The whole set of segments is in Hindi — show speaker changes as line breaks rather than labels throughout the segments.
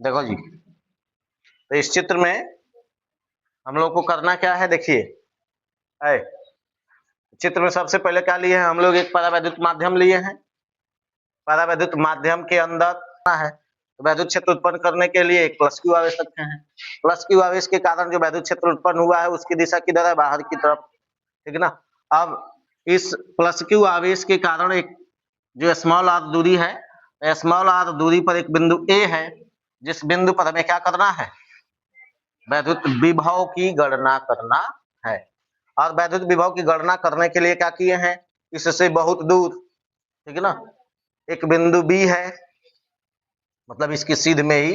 देखो जी, तो इस चित्र में हम लोग को करना क्या है, देखिए चित्र में सबसे पहले क्या लिए हैं हम लोग, एक परावैद्युत माध्यम लिए हैं। परावैद्युत माध्यम के अंदर है तो वैद्युत क्षेत्र उत्पन्न करने के लिए एक प्लस क्यू आवेश रखे हैं। प्लस क्यू आवेश के कारण जो वैद्युत क्षेत्र उत्पन्न हुआ है उसकी दिशा किधर है, बाहर की तरफ, ठीक है ना। अब इस प्लस क्यू आवेश के कारण एक जो स्मॉल आर दूरी है, स्मॉल आर दूरी पर एक बिंदु ए है, जिस बिंदु पर हमें क्या करना है, वैद्युत विभव की गणना करना है। और वैद्युत विभव की गणना करने के लिए क्या किए हैं, इससे बहुत दूर, ठीक है ना, एक बिंदु बी है, मतलब इसकी सीध में ही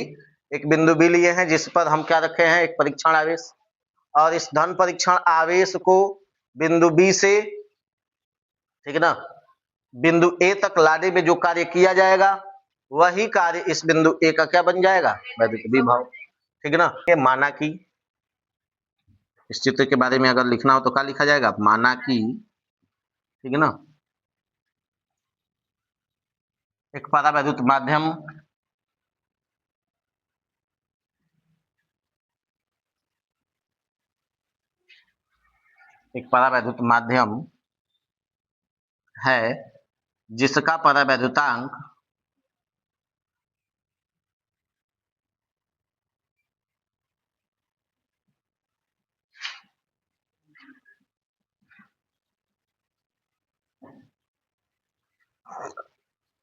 एक बिंदु बी लिए हैं, जिस पर हम क्या रखे हैं, एक परीक्षण आवेश। और इस धन परीक्षण आवेश को बिंदु बी से, ठीक है ना, बिंदु ए तक लाने में जो कार्य किया जाएगा वही कार्य इस बिंदु ए का क्या बन जाएगा, वैद्युत विभव, ठीक है ना। ये माना कि इस चित्र के बारे में अगर लिखना हो तो क्या लिखा जाएगा, माना कि, ठीक है ना, एक परावैद्युत माध्यम है जिसका परावैद्युतांक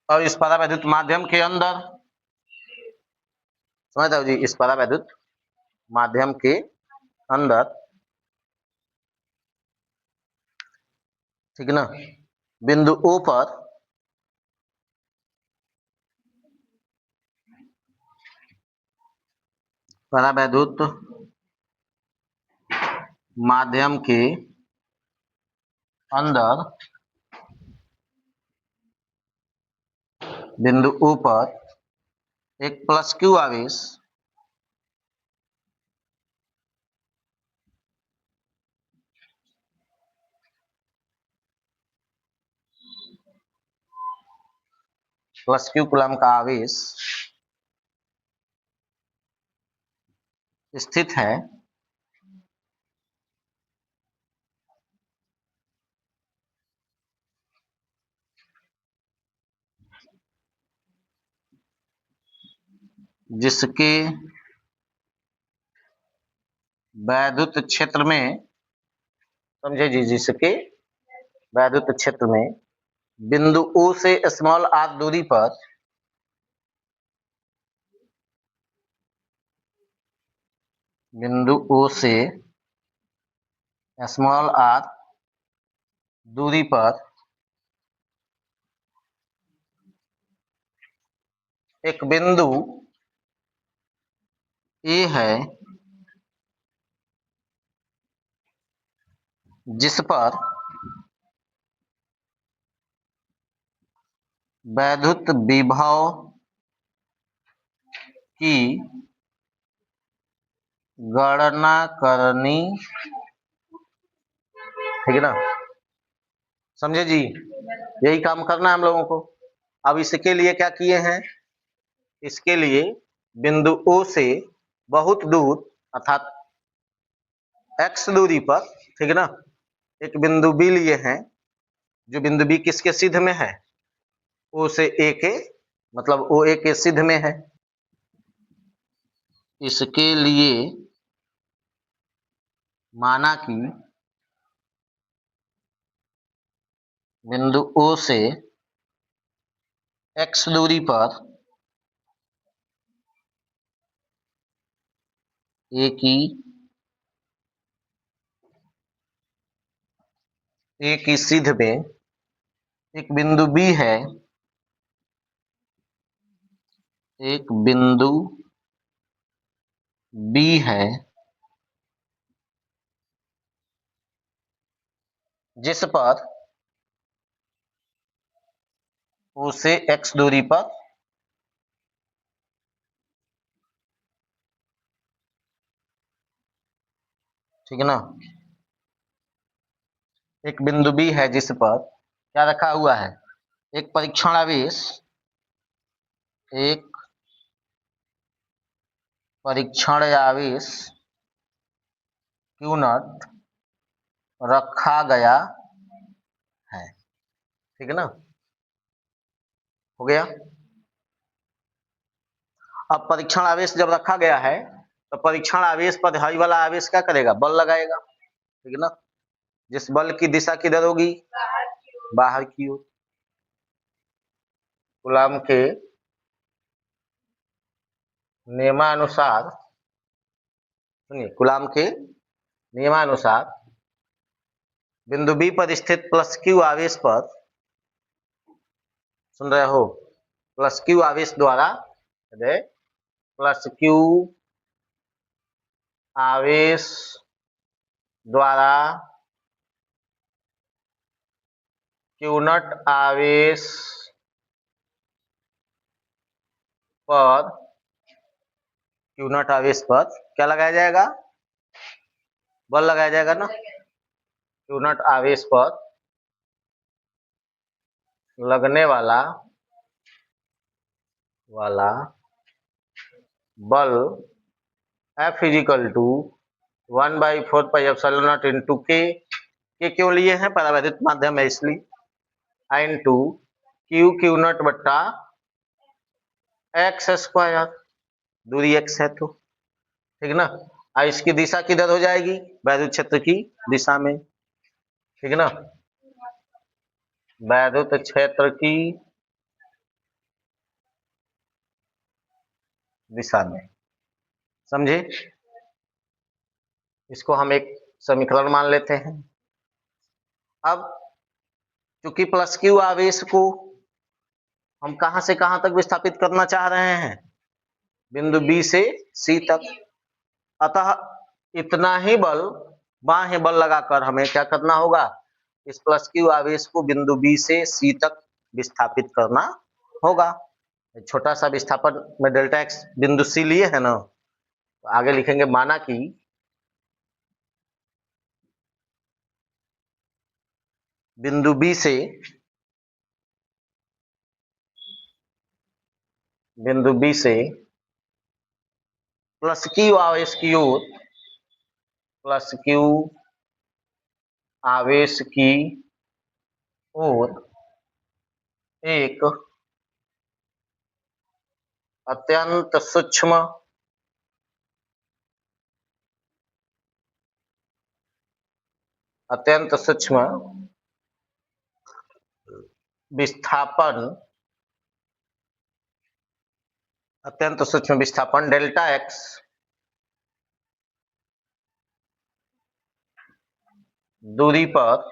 और इस परावैद्युत माध्यम के अंदर, समझ रहे हो जी, इस परावैद्युत माध्यम के अंदर, ठीक है ना, बिंदु ओ पर परावैद्युत माध्यम के अंदर बिंदु ओ पर एक प्लस क्यू आवेश प्लस क्यू कूलम का आवेश स्थित है, जिसके वैद्युत क्षेत्र में, समझे जी, जिसके वैद्युत क्षेत्र में बिंदु ओ से स्मॉल आर दूरी पर बिंदु ओ से स्मॉल आर दूरी पर एक बिंदु ए है, जिस पर वैद्युत विभव की गणना करनी, ठीक है ना, समझे जी, यही काम करना है हम लोगों को। अब इसके लिए क्या किए हैं, इसके लिए बिंदु ओ से बहुत दूर अर्थात एक्स दूरी पर, ठीक है ना, एक बिंदु बी लिए हैं, जो बिंदु बी किसके सिद्ध में है, ओ से ए के, मतलब ओ ए के सिद्ध में है। इसके लिए माना कि बिंदु ओ से एक्स दूरी पर ए की सिद्ध में एक बिंदु बी है, एक बिंदु बी है, जिस पर ओ से एक्स दूरी पर ठीक है ना, एक बिंदु बी है, जिस पर क्या रखा हुआ है, एक परीक्षण आवेश, एक परीक्षण आवेश Q नॉट रखा गया है। ठीक है ना, हो गया। अब परीक्षण आवेश जब रखा गया है तो परीक्षण आवेश पर धारी वाला आवेश क्या करेगा, बल लगाएगा। ठीक है ना, जिस बल की दिशा किधर होगी, बाहर की ओर। कूलाम के नियमानुसार, सुनिए, कूलाम के नियमानुसार बिंदु बी पर स्थित प्लस क्यू आवेश पर, सुन रहे हो, प्लस क्यू आवेश द्वारा, प्लस क्यू आवेश द्वारा क्यू नॉट आवेश पर, क्यू नॉट आवेश पर क्या लगाया जाएगा, बल लगाया जाएगा ना। क्यू नॉट आवेश पर लगने वाला बल F इजिकल टू 1/4πε0 इंटू के क्यों लिए हैं, परावैद्युत माध्यम है इसलिए, इंटू क्यू नॉट बट्टा एक्स स्क्वायर, दूरी x है तो, ठीक है ना। और इसकी दिशा किधर हो जाएगी, वैद्युत क्षेत्र की दिशा में। ठीक है ना, वैद्युत क्षेत्र की दिशा में, समझे। इसको हम एक समीकरण मान लेते हैं। अब चूंकि प्लस क्यू आवेश को हम कहां से कहां तक विस्थापित करना चाह रहे हैं, बिंदु बी से सी तक, अतः इतना ही बल, बाह्य बल लगाकर हमें क्या करना होगा, इस प्लस क्यू आवेश को बिंदु बी से सी तक विस्थापित करना होगा। छोटा सा विस्थापन में डेल्टा एक्स बिंदु सी लिए है ना, तो आगे लिखेंगे, माना कि बिंदु बी से प्लस क्यू आवेश की ओर, प्लस क्यू आवेश की ओर एक अत्यंत सूक्ष्म विस्थापन डेल्टा एक्स दूरी पर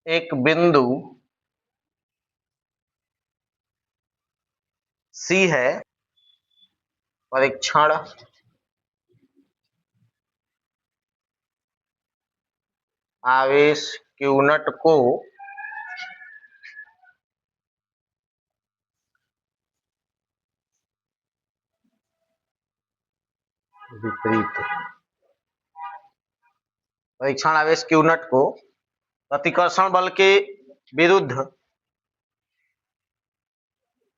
एक बिंदु सी है, परीक्षण आवेश क्यू नॉट को विपरीत, परीक्षण आवेश क्यू नॉट को प्रतिकर्षण बल के विरुद्ध,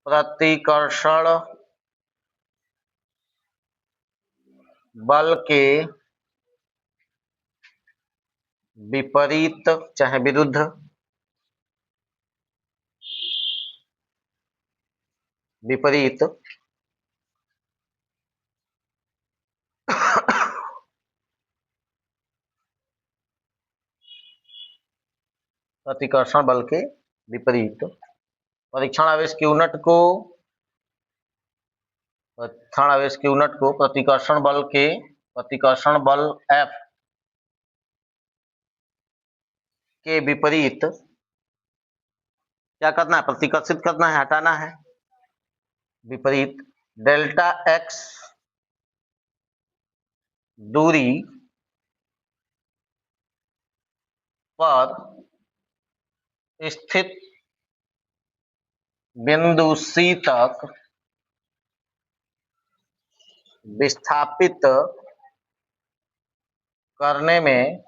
प्रतिकर्षण बल के विपरीत चाहे विरुद्ध, विपरीत प्रतिकर्षण बल के विपरीत परीक्षण आवेश क्यू नॉट को, प्रतिकर्षण बल F के विपरीत क्या करना है, प्रतिकर्षित करना है, हटाना है। विपरीत डेल्टा एक्स दूरी पर स्थित बिंदु सी तक विस्थापित करने में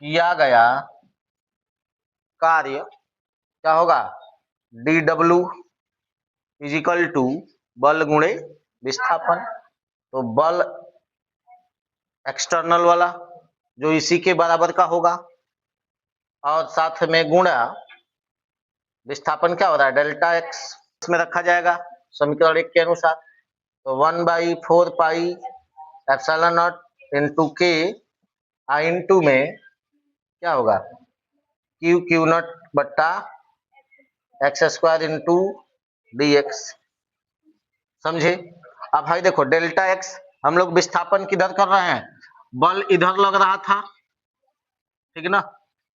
किया गया कार्य क्या होगा, dw इजिकल टू बल गुणे विस्थापन। तो बल एक्सटर्नल वाला जो इसी के बराबर का होगा और साथ में गुणा विस्थापन क्या हो रहा है डेल्टा एक्स, इसमें रखा जाएगा समीकरण 1 के अनुसार। तो 1/4 पाई एप्सिलॉन नॉट इंटू के आई इंटू में क्या होगा क्यू नॉट बट्टा x square into D x. समझे? अब भाई देखो डेल्टा एक्स हम लोग विस्थापन किधर कर रहे हैं, बल इधर लग रहा था, ठीक है ना,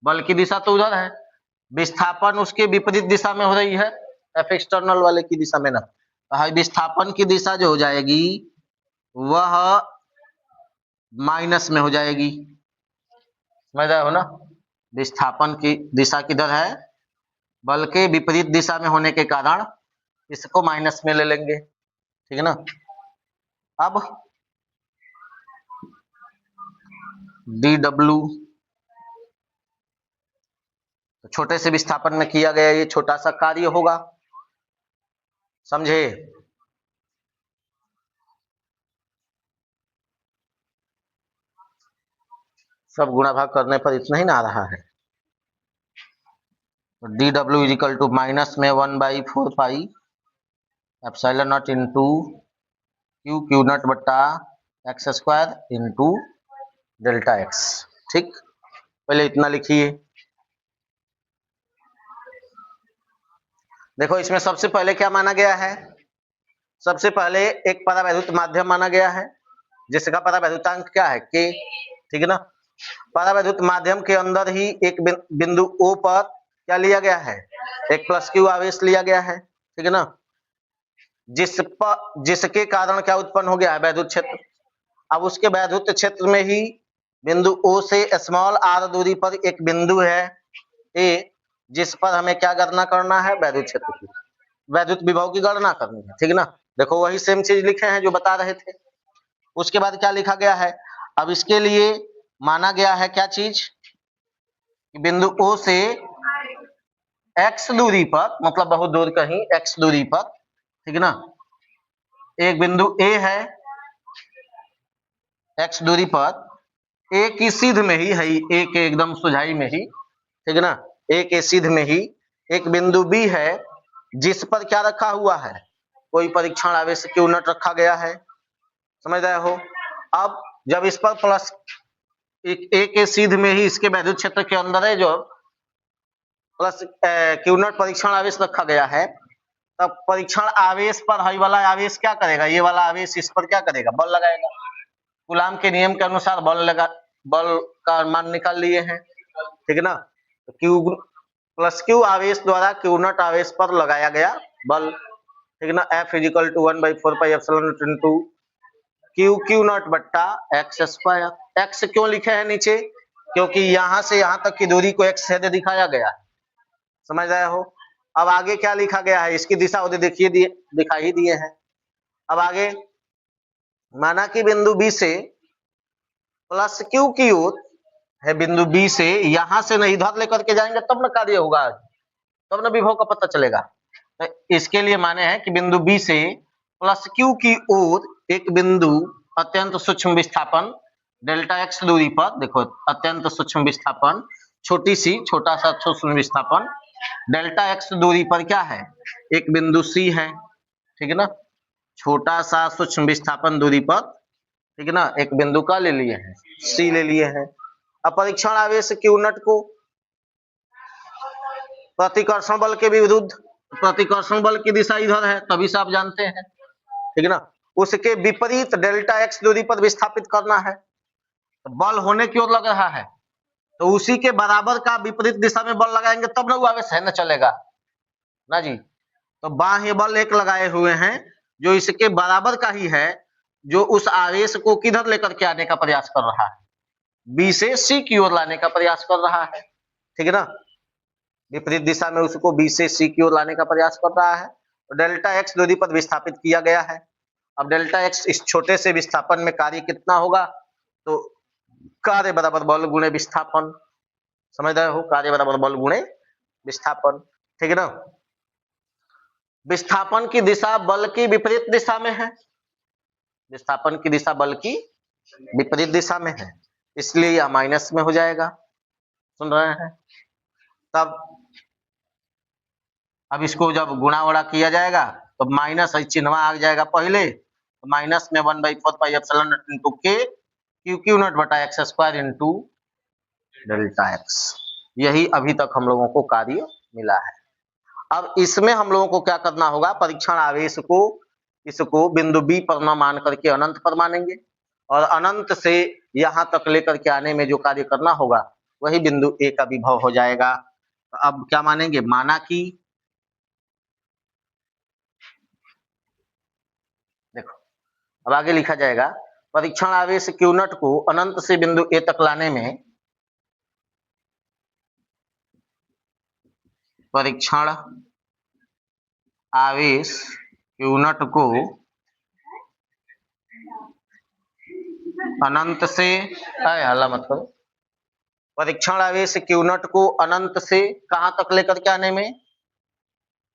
बल की दिशा तो उधर है, विस्थापन उसके विपरीत दिशा में हो रही है, एफ एक्सटर्नल वाले की दिशा में ना। भाई विस्थापन की दिशा जो हो जाएगी वह माइनस में हो जाएगी, समझ रहे हो ना। विस्थापन की दिशा किधर है, बल के विपरीत दिशा में होने के कारण इसको माइनस में ले लेंगे, ठीक है ना। अब डी डब्ल्यू छोटे से विस्थापन में किया गया ये छोटा सा कार्य होगा, समझे। सब गुणा भाग करने पर इतना ही ना आ रहा है। D W is equal to minus में 1/4 pi epsilon naught into Q naught बट्टा x square into delta X. ठीक, पहले इतना लिखिए। देखो इसमें सबसे पहले क्या माना गया है, सबसे पहले एक परावैद्युत माध्यम माना गया है जिसका परावैद्युतांक क्या है के, ठीक है ना। परावैद्युत माध्यम के अंदर ही एक बिंदु O पर क्या लिया गया है, एक प्लस क्यू आवेश लिया गया है, ठीक है ना, जिसके कारण क्या उत्पन्न हो गया है वैद्युत क्षेत्र। अब उसके वैद्युत क्षेत्र में ही बिंदु O से स्मॉल r दूरी पर एक बिंदु है A, जिस पर हमें क्या गणना करना है, वैद्युत क्षेत्र की, वैद्युत विभव की गणना करनी है, ठीक है ना। देखो वही सेम चीज लिखे हैं जो बता रहे थे। उसके बाद क्या लिखा गया है, अब इसके लिए माना गया है क्या चीज, बिंदु O से x दूरी पर, मतलब बहुत दूर कहीं x दूरी पर, ठीक है ना, एक बिंदु A है x दूरी पर, A की सीध में ही है, A के एकदम सुझाई में ही, ठीक है ना, A के सीध में ही एक बिंदु B है जिस पर क्या रखा हुआ है, कोई परीक्षण आवेश क्यू नॉट रखा गया है, समझ रहे हो। अब जब इस पर प्लस A के सीध में ही इसके वैद्युत क्षेत्र के अंदर है जो प्लस क्यू नॉट परीक्षण आवेश रखा गया है, तब परीक्षण आवेश पर हई वाला आवेश क्या करेगा, ये वाला आवेश इस पर क्या करेगा, बल लगाएगा। कूलाम के नियम के अनुसार बल का मान निकाल लिए हैं, ठीक है ना। तो क्यू प्लस क्यू आवेश द्वारा क्यू नॉट आवेश पर लगाया गया बल, ठीक है ना, F is equal to 1/4 pi epsilon naught into q naught बट्टा एक्स स्क्वायर। एक्स क्यों लिखे हैं नीचे, क्योंकि यहां से यहां तक की दूरी को एक्स से दिखाया गया है, समझ रहे हो। अब आगे क्या लिखा गया है, इसकी दिशा उधर देखिए दिखाई ही दिए हैं। अब आगे माना कि बिंदु बी से प्लस क्यू की ओर है, बिंदु बी से यहां से नहीं इधर लेकर के जाएंगे तब ना कार्य होगा, तब ना विभव का पता चलेगा। तो इसके लिए माने हैं कि बिंदु बी से प्लस क्यू की ओर एक बिंदु अत्यंत सूक्ष्म विस्थापन डेल्टा एक्स दूरी पर, देखो अत्यंत सूक्ष्म विस्थापन, छोटा सा सूक्ष्म विस्थापन डेल्टा एक्स दूरी पर क्या है, एक बिंदु सी है, ठीक है ना, छोटा सा सूक्ष्म विस्थापन दूरी पर, ठीक है ना, एक बिंदु का ले लिए हैं, सी ले लिए हैं। अब परीक्षण आवेश क्यू नॉट को प्रतिकर्षण बल के विरुद्ध, प्रतिकर्षण बल की दिशा इधर है तभी से आप जानते हैं, ठीक है ना, उसके विपरीत डेल्टा एक्स दूरी पर विस्थापित करना है, तो बल होने की ओर लग रहा है, तो उसी के बराबर का विपरीत दिशा में बल लगाएंगे तब ना वो आवेश है ना चलेगा ना जी। तो बाह्य बल एक लगाए हुए हैं जो इसके बराबर का ही है, जो उस आवेश को किधर लेकर के आने का प्रयास कर रहा है, बी से सी की ओर लाने का प्रयास कर रहा है, ठीक है ना, विपरीत दिशा में उसको बी से सी की ओर लाने का प्रयास कर रहा है। तो डेल्टा एक्स दूरी पर विस्थापित किया गया है। अब डेल्टा एक्स इस छोटे से विस्थापन में कार्य कितना होगा, तो कार्य बराबर बल गुणे विस्थापन, समझ रहे हो, कार्य बराबर बल गुणे विस्थापन, ठीक है ना। विस्थापन की दिशा बल की विपरीत दिशा में है, विस्थापन की दिशा बल की विपरीत दिशा में है, इसलिए यह माइनस में हो जाएगा। सुन रहे हैं? तब अब इसको जब गुणा वड़ा किया जाएगा तो माइनस चिन्ह आ जाएगा पहले, तो माइनस में 1/4 इंटू के क्यू नॉट बटा x square into delta x. यही अभी तक हम लोगों को कार्य मिला है। अब इसमें हम लोगों को क्या करना होगा, परीक्षण आवेश को इसको बिंदु बी पर न मान करके अनंत पर मानेंगे और अनंत से यहां तक लेकर के आने में जो कार्य करना होगा वही बिंदु ए का विभव हो जाएगा। अब क्या मानेंगे, माना कि देखो अब आगे लिखा जाएगा, परीक्षण आवेश क्यू नॉट को अनंत से बिंदु ए तक लाने में परीक्षण आवेश क्यू नॉट को अनंत से, हल्ला मत करो, परीक्षण आवेश क्यू नॉट को अनंत से कहां तक लेकर के आने में,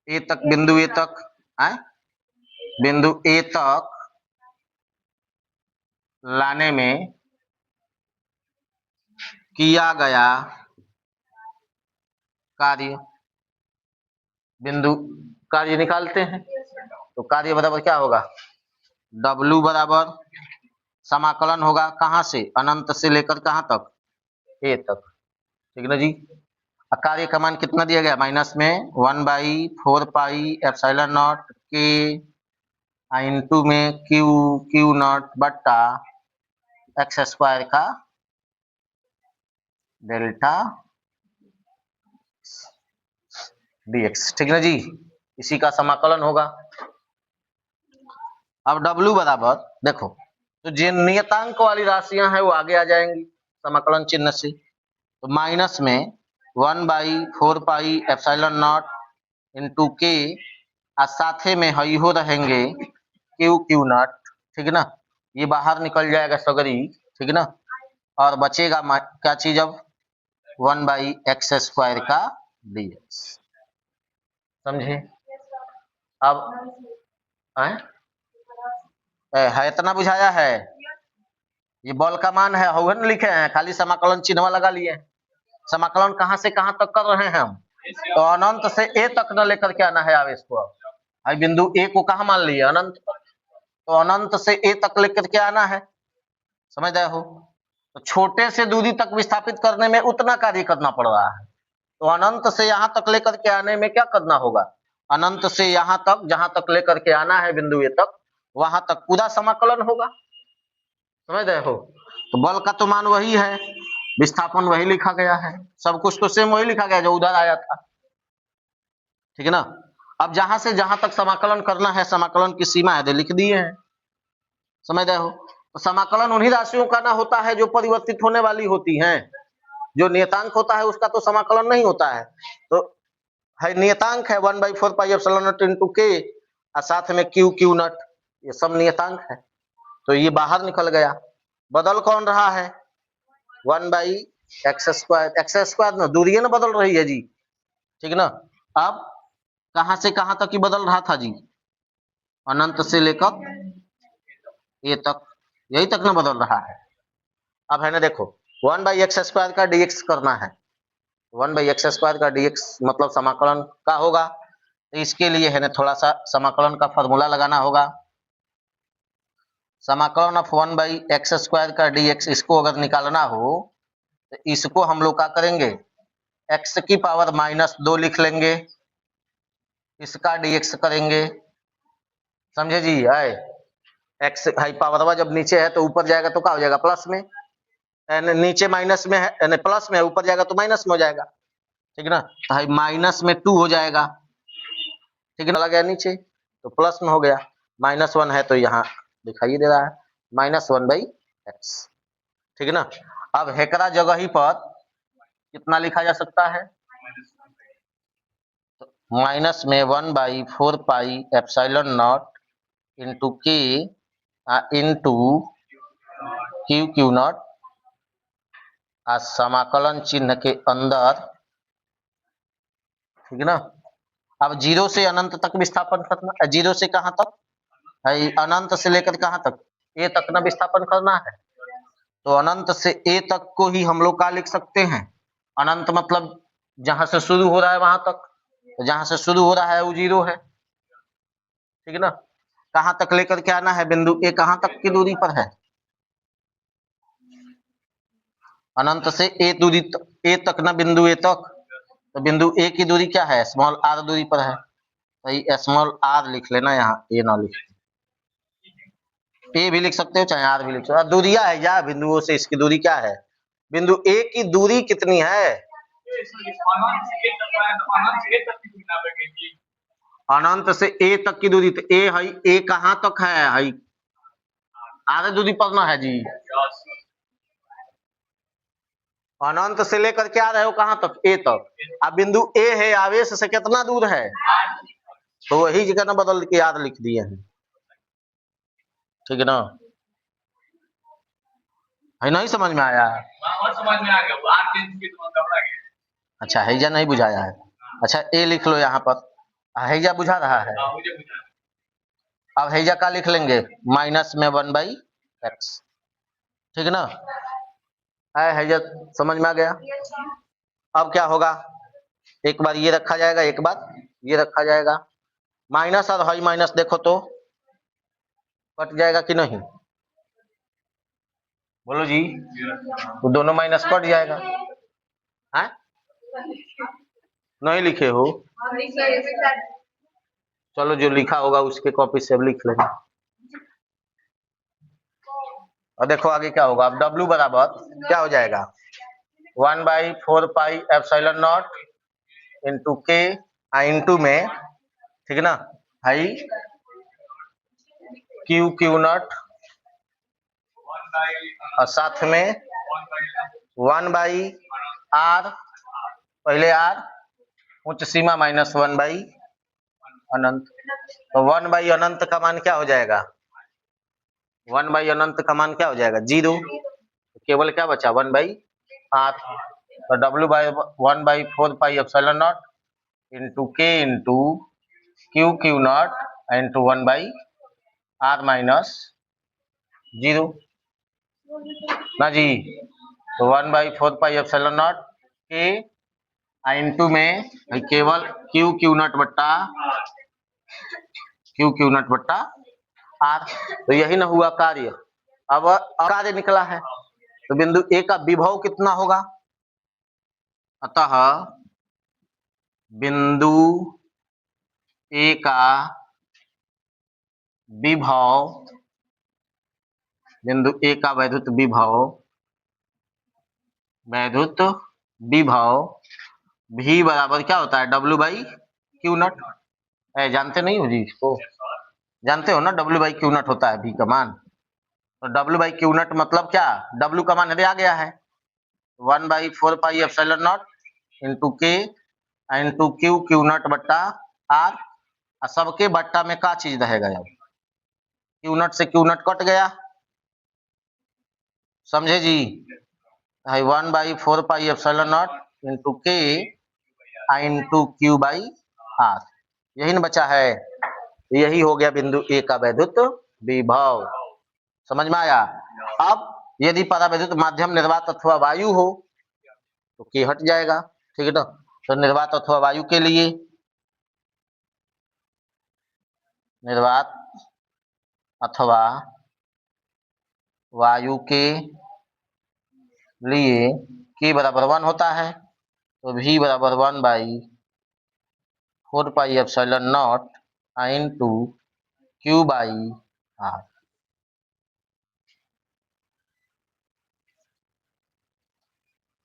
ए तक, बिंदु ए तक, बिंदु ए तक लाने में किया गया कार्य, बिंदु कार्य निकालते हैं तो कार्य बराबर क्या होगा, W बराबर समाकलन होगा कहां से, अनंत से लेकर कहां तक, ए तक। ठीक ना जी। कार्य का मान कितना दिया गया, माइनस में 1/4 पाई के इंटू में क्यू नॉट बट्टा एक्स स्क्वायर का डेल्टा dx। ठीक ना जी, इसी का समाकलन होगा। अब W बराबर देखो, तो जो नियतांक वाली राशियां हैं वो आगे आ जाएंगी समाकलन चिन्ह से, तो माइनस में 1/4 पाई इंटू के और साथे में हई हो रहेंगे क्यू नॉट। ठीक ना, ये बाहर निकल जाएगा सगरी। ठीक ना, और बचेगा क्या चीज, अब 1/x² का dx। समझे? अब है इतना बुझाया है, ये बल का मान है, हो न लिखे हैं, खाली समाकलन चिन्ह लगा लिए। समाकलन कहां से कहां तक कर रहे हैं हम, तो अनंत से ए तक न लेकर के आना है आवेश को। अब बिंदु ए को कहा मान लिए, अनंत तक, तो अनंत से ए तक लेकर के आना है। समझ रहे हो? तो छोटे से दूरी तक विस्थापित करने में उतना कार्य करना पड़ रहा है, तो अनंत से यहां तक लेकर के आने में क्या करना होगा, अनंत से यहां तक, जहां तक लेकर के आना है बिंदु ए तक, वहां तक पूरा समाकलन होगा। समझ रहे हो? तो बल का तो मान वही है, विस्थापन वही लिखा गया है, सब कुछ तो सेम वही लिखा गया जो उधर आया था। ठीक है ना। अब जहां से जहां तक समाकलन करना है, समाकलन की सीमा है लिख दिए हैं। समझ रहे हो? तो समाकलन उन्हीं राशियों का ना होता है जो परिवर्तित होने वाली होती हैं, जो नियतांक होता है उसका तो समाकलन नहीं होता है। तो है नियतांक है 1/4 पाई इंटू के और साथ में क्यू नॉट, ये सब नियतांक है। तो ये बाहर निकल गया, बदल कौन रहा है, 1/x², x² ना दूरी ना बदल रही है जी। ठीक ना। अब कहां से कहां तक ही बदल रहा था जी, अनंत से लेकर ए तक, यही तक ना बदल रहा है। अब है ना देखो, 1/x² का dx करना है, 1/x² का dx मतलब समाकलन का होगा, तो इसके लिए है ना थोड़ा सा समाकलन का फॉर्मूला लगाना होगा। समाकलन ऑफ 1/x² का dx, इसको अगर निकालना हो तो इसको हम लोग क्या करेंगे, x की पावर -2 लिख लेंगे, इसका dx करेंगे। समझे जी? है x हाई पावर जब नीचे है तो ऊपर जाएगा तो क्या हो जाएगा, प्लस में, नीचे माइनस में है, प्लस में, ऊपर जाएगा तो माइनस में हो जाएगा। ठीक है ना, हाई -2 हो जाएगा। ठीक है ना, लगा गया नीचे तो प्लस में हो गया, -1 है तो यहाँ दिखाई दे रहा है -1/x। ठीक है ना। अब हेकरा जगह ही पर कितना लिखा जा सकता है, माइनस में 1/4 पाई इंटू के इंटू क्यू नॉट, समाकलन चिन्ह के अंदर। ठीक है ना, अब जीरो से अनंत तक विस्थापन करना, जीरो से कहाँ तक है, अनंत से लेकर कहाँ तक, ए तक ना विस्थापन करना है। तो अनंत से ए तक को ही हम लोग का लिख सकते हैं, अनंत मतलब जहां से शुरू हो रहा है वहां तक, तो जहां से शुरू हो रहा है वो जीरो है, ठीक है ना। कहां तक लेकर के आना है, बिंदु ए कहां तक की दूरी पर है, अनंत से ए दूरी ए तक ना, बिंदु ए तक, तो बिंदु ए की दूरी क्या है, स्मॉल आर दूरी पर है, तो स्मॉल आर लिख लेना, यहाँ ए ना लिख, ए भी लिख सकते हो चाहे आर भी लिख सकते हो, दूरिया है या बिंदुओं से इसकी दूरी क्या है, बिंदु ए की दूरी कितनी है, अनंत से ए तक की दूरी, तो ए है, ए कहां तक है, आधे दूरी पर ना है जी, अनंत से लेकर के आ रहे हो कहां तक, ए तक, अब बिंदु ए है, आवेश से कितना दूर है, तो वही जगह ना बदल के याद लिख दिए हैं, ठीक है ना, है नहीं समझ में आया, समझ में आ गया, अच्छा हैजा नहीं बुझाया है, अच्छा ए लिख लो यहाँ पर, हैजा बुझा रहा है, अब हैजा का लिख लेंगे, माइनस में 1/x, ठीक है ना, हैजा समझ में आ गया। अब क्या होगा, एक बार ये रखा जाएगा, एक बार ये रखा जाएगा, माइनस और हाई माइनस देखो तो कट जाएगा कि नहीं, बोलो जी, तो दोनों माइनस कट जाएगा, है नहीं लिखे हो, चलो जो लिखा होगा उसके कॉपी से अब लिख लेंगे, और देखो आगे क्या होगा, अब W बराबर क्या हो जाएगा, 1/4πε0 इंटू के इंटू में, ठीक है ना, हाई क्यू नॉट, और साथ में 1/r, पहले r उच्च सीमा माइनस 1/अनंत, तो 1/अनंत का मान क्या हो जाएगा, 1/अनंत का मान क्या हो जाएगा, 0, केवल क्या बचा 1/r, तो W/1/4πε0 इंटू के into Q not into 1/r minus 0 ना जी, तो 1/4πε0 के इंटू में केवल क्यू नॉट बट्टा आर, तो यही ना हुआ कार्य, अब कार्य निकला है, तो बिंदु ए का विभव कितना होगा, अतः बिंदु ए का विभव, बिंदु ए का वैद्युत विभव V बराबर क्या होता है, W/Q0, जानते नहीं हो जी इसको, जानते हो ना W/Q0 होता है V का मान, तो W/Q0 मतलब क्या, W का मान आ गया है 1/4πε0 इंटू के इंटू क्यू बट्टा आर, सबके बट्टा में क्या चीज रहेगा, यार Q0 से Q0 कट गया, समझे जी, 1/4πε0 इंटू के इंटू Q/r, यही ना बचा है, यही हो गया बिंदु ए का वैद्युत विभव, समझ में आया। अब यदि परावैद्युत माध्यम निर्वात अथवा वायु हो तो के हट जाएगा, ठीक है ना, तो निर्वात अथवा वायु के लिए, निर्वात अथवा वायु के लिए के बराबर 1 होता है, तो V बराबर 1/4πε0 इंटू Q/r,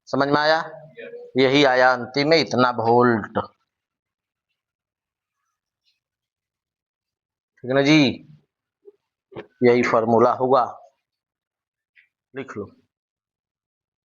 समझ में आया, यही आया अंतिम में इतना वोल्ट, ठीक है ना जी, यही फॉर्मूला होगा, लिख लो।